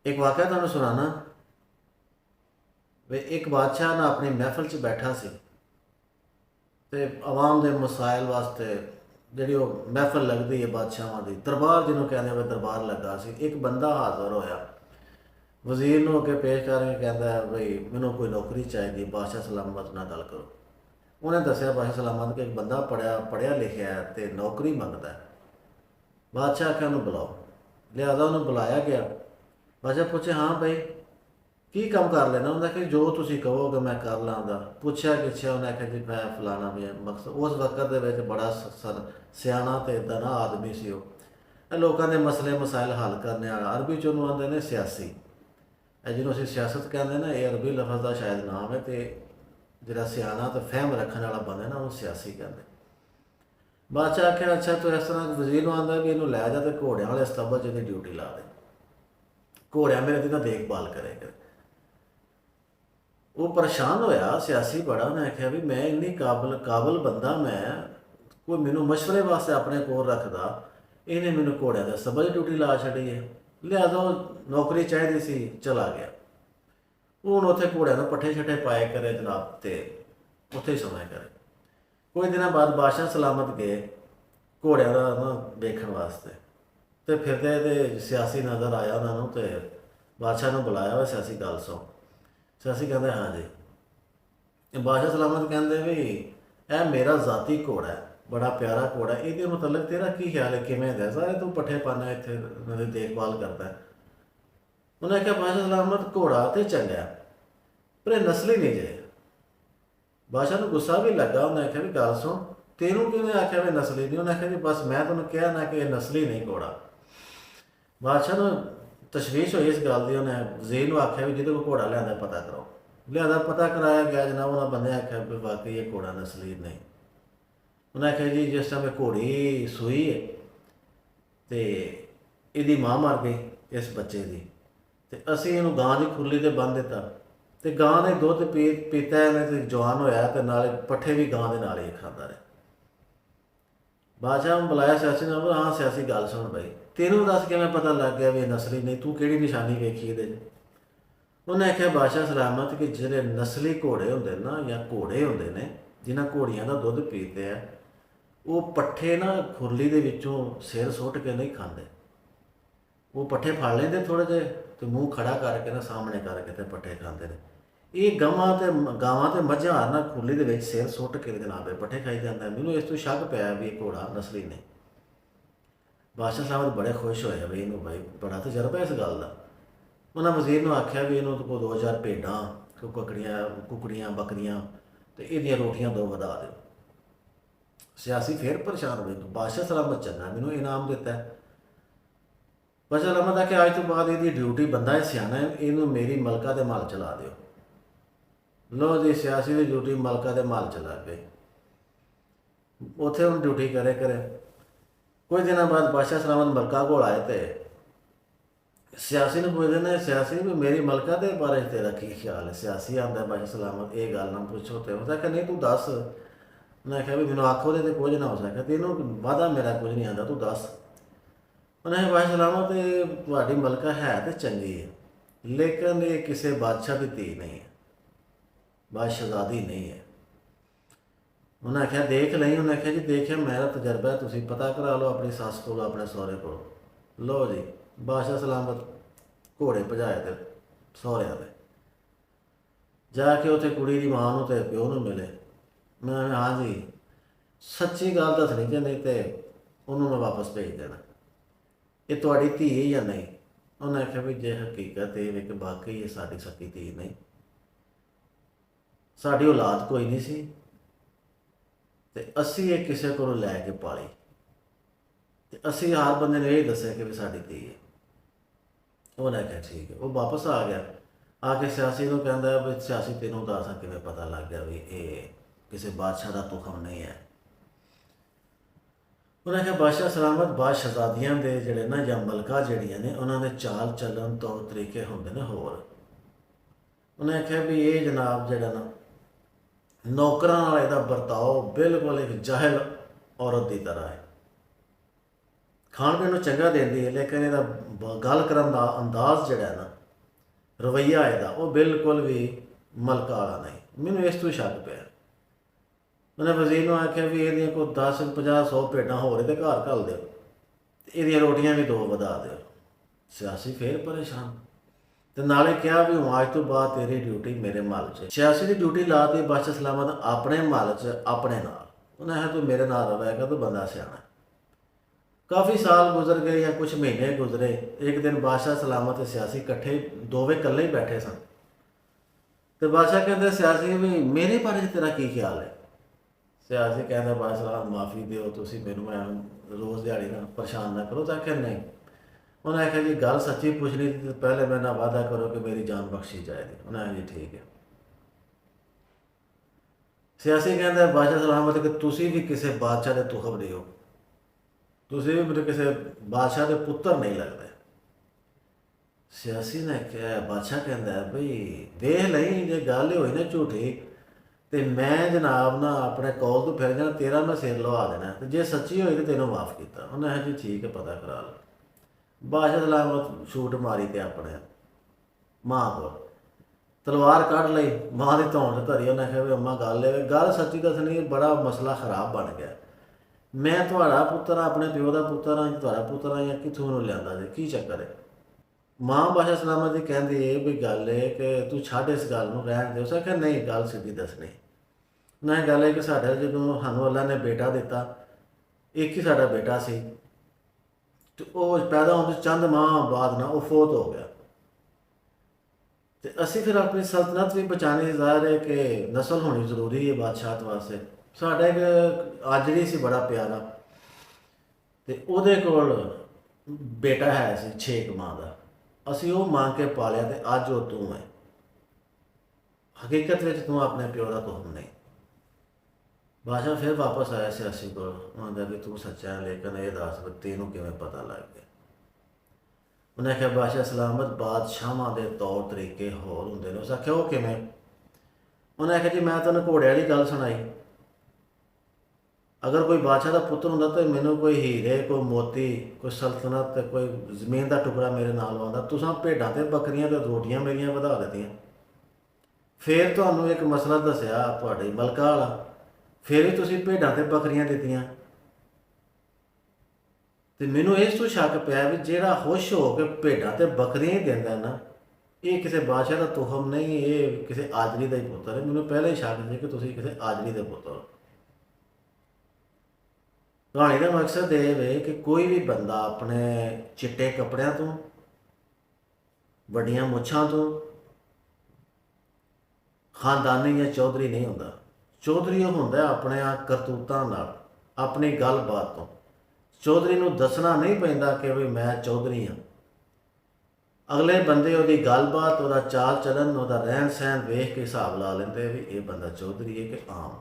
एक वाक़या तुहानूं सुणाना वे एक बादशाह ना अपनी महफिल च बैठा सी ते आवाम दे मसाइल वास्ते जिहड़ी वो महफिल लगदी है बादशाहां दी दरबार जिन्हों कहंदे वे दरबार लगा सी। एक बंदा हाज़र होया वज़ीर नूं अगे पेश करके कहंदा है बई मैनूं कोई नौकरी चाहिदी बादशाह सलामत नाल गल करो। उन्हें दस्सिया बादशाह सलामत कि एक बंदा पढ़िया लिखिया है ते नौकरी मंगदा है। बादशाह आख्या उन्होंने बुलाओ। लिहाजा उन्होंने बुलाया गया। बादशाह पूछे हाँ भाई की काम कर लेना। उन्हें आख्या जो तुसी कहोगे मैं कर लाँगा। पूछया किछया उन्हें आख्या जी मैं फलाना भी मकसद उस वक्त दे विच बड़ा सियाणा ते दना आदमी सी वो लोगों के मसले मसाइल हल करने वाला। अरबी च उन्होंने आंदे ने सियासी जिन्होंं असीं सियासत कहते हैं ना ये अरबी लफज का शायद नाम है। तो जिहड़ा सियाणा तो फहम रखने वाला बंदा ना उन्होंने सियासी कहते। बादशाह आख्या अच्छा तो इस तरह वजीर नूं आंदा भी इन्हूं लै जा ते घोड़ियां वाले अस्तबल च इहदी ड्यूटी ला दे। घोड़ियां मेरे दी ना देखभाल करे कर। वो परेशान होया सियासी बड़ा। उन्हें आख्या भी मैं इन्नी काबल काबल बंदा मैं कोई मैनू मशवरे वास्ते अपने कोल रखदा इन्हें मैनू घोड़ियां दे अस्तबल च ड्यूटी ला छड़ी है। लिहाजा वो नौकरी चाहिदी सी चला गया। हूँ उत्थे घोड़ियां नूं पट्ठे शट्ठे पाए करे जनाब ते उत्थे ही समय करे। कुछ दिनों बाद बादशाह सलामत गए घोड़ियां का ना देखने वास्ते तो फिरदे ते सियासी नज़र आया उन्होंने तो बादशाह ने बुलाया वा सियासी गल सुन। सियासी कहते हाँ जी। बादशाह सलामत कहते भी यह मेरा जाती घोड़ा है बड़ा प्यारा घोड़ा है ये मतलब तेरा की ख्याल है किमें है सारे तू पट्ठे पाना इतने उन्होंने देखभाल करता है। उन्हें आख्या बादशाह सलामत घोड़ा तो चंगा है पर यह नस्ली नहीं जे। बादशाह को गुस्सा भी लगा। उन्हें आख्या भी गल सुन तेनों किवें आख्या भी नस्ली नहीं। उन्हें आख्या जी बस मैं तुम कहा ना कि नस्ली नहीं घोड़ा। बादशाह ने तशवीश हुई इस गल की। उन्हें वज़ीर को आख्या भी जिहदे को घोड़ा लिया पता करो। लिहाजा पता कराया गया जनाब। उन्होंने बंदे आख्या भी वाकई ये घोड़ा नस्ली नहीं। उन्हें आख्या जी जिस टाइम घोड़ी सूई है तो यदी माँ मर गई इस बच्चे की तो असी इनू गां की खुरली से बन दिता तो गां ने दुध पीता है जवान होया तो नाले पट्ठे भी गां के नाल ही खाता रहा। बादशाह बुलाया सियासी ने बोला हाँ सियासी गल सुन भाई तेनों दस कि मैं पता लग गया भी नस्ली नहीं तू कि निशानी वेखी ये। उन्हें आख्या बादशाह सलामत कि जो नस्ली घोड़े होंगे ना या घोड़े होंगे ने जिन्हें घोड़ियां का दुध पीते हैं वो पट्ठे ना खुरली के विचों सिर सुट के नहीं खाते। वो पट्ठे फड़ लेंगे थोड़े जे तो मूँह खड़ा करके ना सामने करके तो पट्ठे खाते हैं। ये गावां तो मझां ना खुरली के विच सिर सुट के जनाब पट्ठे खाई जाता। मैनू इस तो शक पाया भी घोड़ा नस्ली नहीं। बादशाह साहब बड़े खुश होए भी इनू भाई बड़ा तजर्बा इस गल का। उन्हें वज़ीर ने आख्या भी इनू को 2000 भेडां कुकड़ियाँ बकरियाँ तो ये रोटियां दो वधा दो। सियासी फिर परेशान हो गए। बादशाह सलामत चंगा मैनू इनाम दिता है। बादशाह सलामत आख्या अज तो बाद ये ड्यूटी बंदा है सियाना है इनू मेरी मलका के मल चला दो। लो जी सियासी की ड्यूटी मलका के मल चला गई। उत्थे हम ड्यूटी करे करे कुछ दिनों बाद बादशाह सलामत मलका को आए तो सियासी ने पूछते हैं सियासी भी मेरी मलका के बारे तेरा की ख्याल है। सियासी आंदा बादशाह सलामत ये गल ना पूछो तो उसने आख्या नहीं तू दस। उन्हें आख्या भी मैंने आखो तो कुछ ना हो सके तेनों वादा मेरा कुछ नहीं आता तू दस। उन्हें बादशाह सलामत तुहाडी मलका है तो चंगी है लेकिन ये किसी बादशाह की धी नहीं है बादशाहजादी नहीं है। उन्हें आख्या देख नहीं। उन्हें आख्या जी देखिए मेरा तजर्बा है तुम पता करा लो अपनी सस को अपने सौरे को। लो जी बादशाह सलामत घोड़े भजाए थे सौरिया के जाके उत्थे कुड़ी की माँ तो प्यो न मिले। मैं हाँ जी सच्ची गल दसनी कि नहीं तो उन्होंने मैं वापस भेज देना ये तुहाडी धी है या नहीं। उन्हें आख्या भी जे हकीकत ये कि वाकई ये साडी सकी धी नहीं साडी औलाद कोई नहीं सी तो असी ये किसी को लैके पाली तो असी हर बंदे ने यही दसिया कि भी साडी धी है। उन्हें आख्या ठीक है। वो वापस आ गया आके सियासी को कहता है भी सियासी तेनों दस किवें पता लग गया भी ये किसी बादशाह का तुखम नहीं है। उन्हें आख्या बादशाह सलामत बादशाहजादियां दे जिहड़े ना या मलका जिहड़ियां ने उन्होंने चाल चलन तौर तरीके होंदे ने होर। उन्हें आख्या भी ये जनाब जिहड़ा ना नौकरां नाल इहदा बरताओ बिल्कुल एक जाहिल औरत की तरह है। ਖਾਣ ਪੀਣ ਨੂੰ ਚੰਗਾ ਦਿੰਦੀ ਹੈ, ਲੇਕਿਨ ਇਹਦਾ ਗੱਲ ਕਰਨ ਦਾ ਅੰਦਾਜ਼ ਜਿਹੜਾ ਹੈ ਨਾ, ਰਵੱਈਆ ਇਹਦਾ, ਉਹ ਬਿਲਕੁਲ ਵੀ ਮਲਕਾ ਵਾਲਾ ਨਹੀਂ। ਮੈਨੂੰ ਇਸ ਤੋਂ ਸ਼ੱਕ ਪਿਆ। ਉਹਨੇ ਵਜ਼ੀਰ ਨੂੰ ਆਖਿਆ ਵੀ ਇਹਦੀਆਂ ਕੋਈ 10 50 100 ਭੇਡਾਂ ਹੋਰ ਇਹਦੇ ਘਰ ਘੱਲ ਦਿਓ, ਤੇ ਇਹਦੀਆਂ ਰੋਟੀਆਂ ਵੀ 2 ਵਧਾ ਦਿਓ। ਸਿਆਸੀ ਫੇਰ ਪਰੇਸ਼ਾਨ, ਤੇ ਨਾਲੇ ਕਿਹਾ ਵੀ ਹੁਣ ਅੱਜ ਤੋਂ ਬਾਅਦ ਤੇਰੀ ਡਿਊਟੀ ਮੇਰੇ ਮਹੱਲ 'ਚ। ਸਿਆਸੀ ਦੀ ਡਿਊਟੀ ਲਾ ਤੀ ਬਾਦਸ਼ਾਹ ਸਲਾਮਤ ਆਪਣੇ ਮਹੱਲ 'ਚ ਆਪਣੇ ਨਾਲ। ਉਹਨੇ ਆਖਿਆ ਤੂੰ ਮੇਰੇ ਨਾਲ ਰਹੇਗਾ, ਤੂੰ ਬੰਦਾ ਸਿਆਣਾ। ਕਾਫੀ ਸਾਲ ਗੁਜ਼ਰ ਗਏ ਜਾਂ ਕੁਝ ਮਹੀਨੇ ਗੁਜ਼ਰੇ। ਇੱਕ ਦਿਨ ਬਾਦਸ਼ਾਹ ਸਲਾਮਤ ਤੇ ਸਿਆਸੀ ਇਕੱਠੇ ਦੋਵੇਂ ਇਕੱਲੇ ਹੀ ਬੈਠੇ ਸਨ, ਤੇ ਬਾਦਸ਼ਾਹ ਕਹਿੰਦੇ ਸਿਆਸੀ ਵੀ ਮੇਰੇ ਬਾਰੇ 'ਚ ਤੇਰਾ ਕੀ ਖਿਆਲ ਹੈ? ਸਿਆਸੀ ਕਹਿੰਦਾ ਬਾਦਸ਼ਾਹ ਸਲਾਮਤ ਮਾਫੀ ਦਿਓ, ਤੁਸੀਂ ਮੈਨੂੰ ਰੋਜ਼ ਦਿਹਾੜੀ ਨਾਲ ਪਰੇਸ਼ਾਨ ਨਾ ਕਰੋ। ਤਾਂ ਆਖਿਆ ਨਹੀਂ। ਉਹਨੇ ਆਖਿਆ ਜੀ ਗੱਲ ਸੱਚੀ ਪੁੱਛਣੀ ਤੇ ਪਹਿਲੇ ਮੇਰੇ ਨਾਲ ਵਾਅਦਾ ਕਰੋ ਕਿ ਮੇਰੀ ਜਾਨ ਬਖਸ਼ੀ ਜਾਏਗੀ। ਉਹਨੇ ਆਖਿਆ ਜੀ ਠੀਕ ਹੈ। ਸਿਆਸੀ ਕਹਿੰਦਾ ਬਾਦਸ਼ਾਹ ਸਲਾਮਤ ਕਿ ਤੁਸੀਂ ਵੀ ਕਿਸੇ ਬਾਦਸ਼ਾਹ ਦੇ ਤੁਖਮ ਨਹੀਂ ਹੋ, ਤੁਸੀਂ ਵੀ ਮੈਨੂੰ ਕਿਸੇ ਬਾਦਸ਼ਾਹ ਦੇ ਪੁੱਤਰ ਨਹੀਂ ਲੱਗਦੇ। ਸਿਆਸੀ ਨੇ ਕਿਹਾ, ਬਾਦਸ਼ਾਹ ਕਹਿੰਦਾ ਬਈ ਦੇਖ ਲਈ ਜੇ ਗੱਲ ਹੋਈ ਨਾ ਝੂਠੀ, ਤੇ ਮੈਂ ਜਨਾਬ ਨਾ ਆਪਣੇ ਕੌਲ ਤੋਂ ਫਿਰ ਜਾਣਾ, ਤੇਰਾ ਮੈਂ ਸਿਰ ਲਵਾ ਦੇਣਾ, ਤੇ ਜੇ ਸੱਚੀ ਹੋਈ ਤੇ ਤੈਨੂੰ ਮਾਫ ਕੀਤਾ। ਉਹਨੇ ਆਖਿਆ ਜੀ ਠੀਕ ਹੈ, ਪਤਾ ਕਰਾ ਲਓ। ਬਾਦਸ਼ਾਹ ਸਲਾਮਤ ਛੂਟ ਮਾਰੀ ਤੇ ਆਪਣੇ ਮਾਂ ਕੋਲ ਤਲਵਾਰ ਕੱਢ ਲਈ, ਮਾਂ ਦੀ ਧੌਣ 'ਤੇ ਧਰੀ। ਉਹਨੇ ਆਖਿਆ ਵੀ ਅੰਮਾ ਗੱਲ ਇਹ ਗੱਲ ਸੱਚੀ ਦੱਸਣੀ, ਬੜਾ ਮਸਲਾ ਖਰਾਬ ਬਣ ਗਿਆ। ਮੈਂ ਤੁਹਾਡਾ ਪੁੱਤਰ ਹਾਂ, ਆਪਣੇ ਪਿਓ ਦਾ ਪੁੱਤਰ ਹਾਂ, ਤੁਹਾਡਾ ਪੁੱਤਰ ਹਾਂ, ਜਾਂ ਕਿੱਥੋਂ ਨੂੰ ਲਿਆਂਦਾ ਜੇ, ਕੀ ਚੱਕਰ ਹੈ? ਮਾਂ ਬਾਦਸ਼ਾਹ ਸਲਾਮਤ ਦੀ ਕਹਿੰਦੀ ਇਹ ਵੀ ਗੱਲ ਹੈ ਕਿ ਤੂੰ ਛੱਡ ਇਸ ਗੱਲ ਨੂੰ, ਰਹਿਣ ਦੇ। ਉਸ ਆਖਿਆ ਨਹੀਂ, ਗੱਲ ਸਿੱਧੀ ਦੱਸਣੀ। ਨਾ ਗੱਲ ਹੈ ਕਿ ਸਾਡਾ ਜਦੋਂ ਸਾਨੂੰ ਅੱਲਾ ਨੇ ਬੇਟਾ ਦਿੱਤਾ, ਇੱਕ ਹੀ ਸਾਡਾ ਬੇਟਾ ਸੀ, ਤੇ ਉਹ ਪੈਦਾ ਹੋਣ ਤੋਂ ਚੰਦ ਮਾਹ ਬਾਅਦ ਨਾ ਉਹ ਫੌਤ ਹੋ ਗਿਆ, ਤੇ ਅਸੀਂ ਫਿਰ ਆਪਣੀ ਸਲਤਨਤ ਵੀ ਬਚਾਉਣੀ, ਜ਼ਾਹਿਰ ਹੈ ਕਿ ਨਸਲ ਹੋਣੀ ਜ਼ਰੂਰੀ ਹੈ ਬਾਦਸ਼ਾਹਤ ਵਾਸਤੇ। ਸਾਡਾ ਇੱਕ ਆਜੜੀ ਸੀ ਬੜਾ ਪਿਆਰਾ, ਤੇ ਉਹਦੇ ਕੋਲ ਬੇਟਾ ਹੈ ਸੀ 6 ਮਾਹ ਦਾ। ਅਸੀਂ ਉਹ ਮੰਗ ਕੇ ਪਾਲਿਆ, ਤੇ ਅੱਜ ਉਹ ਤੂੰ ਹੈ। ਹਕੀਕਤ ਵਿੱਚ ਤੂੰ ਆਪਣੇ ਪਿਓ ਦਾ ਤੁਹਮ ਨਹੀਂ। ਬਾਦਸ਼ਾਹ ਫਿਰ ਵਾਪਸ ਆਇਆ ਸਿਆਸੀ ਕੋਲ। ਉਹਦਾ ਵੀ ਤੂੰ ਸੱਚਾ ਹੈ, ਲੇਕਿਨ ਇਹ ਦੱਸ ਵੀ ਤੈਨੂੰ ਕਿਵੇਂ ਪਤਾ ਲੱਗ ਗਿਆ? ਉਹਨੇ ਆਖਿਆ ਬਾਦਸ਼ਾਹ ਸਲਾਮਤ ਬਾਦਸ਼ਾਹਾਂ ਦੇ ਤੌਰ ਤਰੀਕੇ ਹੋਰ ਹੁੰਦੇ ਨੇ। ਉਸ ਆਖਿਆ ਉਹ ਕਿਵੇਂ? ਉਹਨੇ ਆਖਿਆ ਜੀ ਮੈਂ ਤੁਹਾਨੂੰ ਘੋੜੇ ਵਾਲੀ ਗੱਲ ਸੁਣਾਈ, ਅਗਰ ਕੋਈ ਬਾਦਸ਼ਾਹ ਦਾ ਪੁੱਤਰ ਹੁੰਦਾ ਤਾਂ ਮੈਨੂੰ ਕੋਈ ਹੀਰੇ, ਕੋਈ ਮੋਤੀ, ਕੋਈ ਸਲਤਨਤ ਤੇ ਕੋਈ ਜ਼ਮੀਨ ਦਾ ਟੁਕੜਾ ਮੇਰੇ ਨਾਲ ਆਉਂਦਾ। ਤੁਸੀਂ ਭੇਡਾਂ ਤੇ ਬੱਕਰੀਆਂ ਤੇ ਰੋਟੀਆਂ ਮੇਰੀਆਂ ਵਧਾ ਦਿੱਤੀਆਂ। ਫਿਰ ਤੁਹਾਨੂੰ ਇੱਕ ਮਸਲਾ ਦੱਸਿਆ ਤੁਹਾਡੇ ਮਲਕਾ ਵਾਲਾ, ਫਿਰ ਵੀ ਤੁਸੀਂ ਭੇਡਾਂ ਤੇ ਬੱਕਰੀਆਂ ਦਿੱਤੀਆਂ। ਤੇ ਮੈਨੂੰ ਇਸ ਤੋਂ ਸ਼ੱਕ ਪਿਆ ਵੀ ਜਿਹੜਾ ਖੁਸ਼ ਹੋ ਕੇ ਭੇਡਾਂ ਤੇ ਬੱਕਰੀਆਂ ਹੀ ਦਿੰਦਾ ਨਾ, ਇਹ ਕਿਸੇ ਬਾਦਸ਼ਾਹ ਦਾ ਤੁਹਮ ਨਹੀਂ, ਇਹ ਕਿਸੇ ਆਜੜੀ ਦਾ ਹੀ ਪੁੱਤਰ ਹੈ। ਮੈਨੂੰ ਪਹਿਲਾਂ ਹੀ ਸ਼ੱਕ ਸੀ ਕਿ ਤੁਸੀਂ ਕਿਸੇ ਆਜੜੀ ਦੇ ਪੁੱਤਰ ਹੋ। ਕਹਾਣੀ ਦਾ ਮਕਸਦ ਇਹ ਵੇ ਕਿ ਕੋਈ ਵੀ ਬੰਦਾ ਆਪਣੇ ਚਿੱਟੇ ਕੱਪੜਿਆਂ ਤੋਂ, ਵੱਡੀਆਂ ਮੁੱਛਾਂ ਤੋਂ, ਖਾਨਦਾਨੀ ਜਾਂ ਚੌਧਰੀ ਨਹੀਂ ਹੁੰਦਾ। ਚੌਧਰੀ ਉਹ ਹੁੰਦਾ ਆਪਣੇ ਕਰਤੂਤਾਂ ਨਾਲ, ਆਪਣੀ ਗੱਲਬਾਤ ਤੋਂ। ਚੌਧਰੀ ਨੂੰ ਦੱਸਣਾ ਨਹੀਂ ਪੈਂਦਾ ਕਿ ਵੀ ਮੈਂ ਚੌਧਰੀ ਹਾਂ। ਅਗਲੇ ਬੰਦੇ ਉਹਦੀ ਗੱਲਬਾਤ, ਉਹਦਾ ਚਾਲ ਚਲਨ, ਉਹਦਾ ਰਹਿਣ ਸਹਿਣ ਵੇਖ ਕੇ ਹਿਸਾਬ ਲਾ ਲੈਂਦੇ ਵੀ ਇਹ ਬੰਦਾ ਚੌਧਰੀ ਹੈ ਕਿ ਆਮ।